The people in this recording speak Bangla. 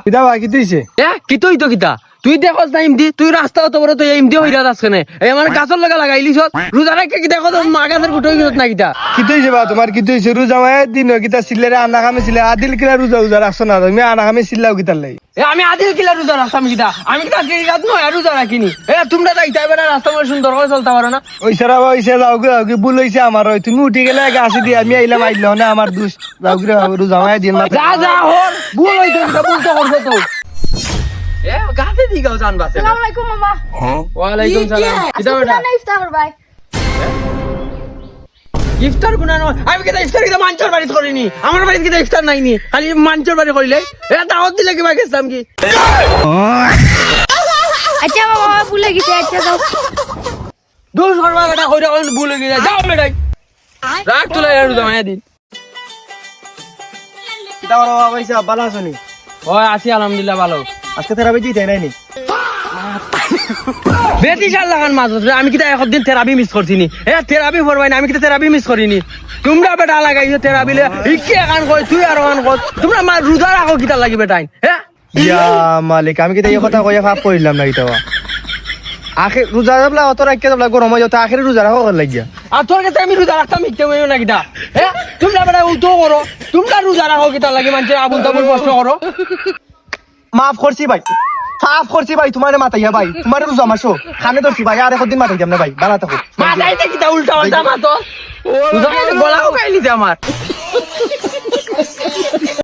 কিতা ভাই কি তুইছে কি তুই তো কিতা তুই দেখস না ইমদি তুই রাস্তা অত বড় তুই ইমদি হইরা যাস কেনে এই আমার গাছর লাগা লাগাইলিস রোজা রাখে কি দেখো তোর মা গাছের গুটো হইছত না কিতা কি তুইছে বা তোমার কি তুইছে রোজা মায়ের দিন কিতা সিলেরে আনা কামে ছিলে আদিল কিলা রোজা রোজা রাখছো না তুমি আনা কামে চিল্লাও কিতার লাই আমি আদিল কিলা রোজা রাখতাম কিতা আমি কিতা আজকে রাত নয় রোজা রাখিনি তোমরা যাইতে এবারে রাস্তা মধ্যে সুন্দর করে চলতে পারো না ওই সারা ওইসে যাও গে ভুল হইছে আমার ওই তুমি উঠে গেলে গাছে দিয়ে আমি আইলাম আইলো না আমার দুষ যাও গে রোজা মায়ের দিন না যা যা হর ভুল হইতো ভুল তো করছো তো গাছে দি গাও জান বাসে আসসালামু আলাইকুম মামা ওয়ালাইকুম সালাম কিতা বেটা ইফতার ভাই ইফতার গুনা নয় আমি কিতা ইফতার কিতা মাঞ্চর বাড়ি করিনি আমার বাড়িতে কিতা ইফতার নাইনি খালি মাঞ্চর বাড়ি করিলে দাওয়াত দিলে কিবা গেছতাম কি আচ্ছা মামা ভুলে গেছে আচ্ছা যাও দূর সরবা বেটা কইরা ভুল হয়ে গেছে যাও বেটা রাখ তুলে আর জমায়া দিন কিতা বড় বাবা হইছে ভালো আছনি ওই আছি আলহামদুলিল্লাহ ভালো আজকে থেরাপি দিতে নাইনি বেটি শাল লাগান মাছ আমি কিতা একদিন থেরাপি মিস করছিনি থেরাপি করবাই না আমি কিতা থেরাপি মিস করিনি তোমরা বেটা লাগাইছো থেরাপিলে ইকে গান কই তুই আর গান কর তোমরা মা রোজা রাখো কিতা লাগি বেটাই ইয়া মালিক আমি কিতা এই কথা কইয়া ভাব কইলাম না কিতা আখে রোজা যাবলা অত রাখকে যাবলা গরম হয়ে যত আখের রোজা রাখো লাগিয়া আর তোর কাছে আমি রোজা রাখতাম ইচ্ছে হইও না কিতা তোমরা বেটা উল্টো করো তোমরা রোজা রাখো কিতা লাগি মানুষের আবুল তাবুল প্রশ্ন করো মাফ করছি ভাই মাফ করছি ভাই তোমারে মাতাইয়া ভাই তোমারে রোজা মাসো খানে ধরছি ভাই আর একদিন মাতাইতাম না ভাই বালা থাকো মা যাইতে কিতা উল্টা পাল্টা মা তো গলাও গাইলি আমার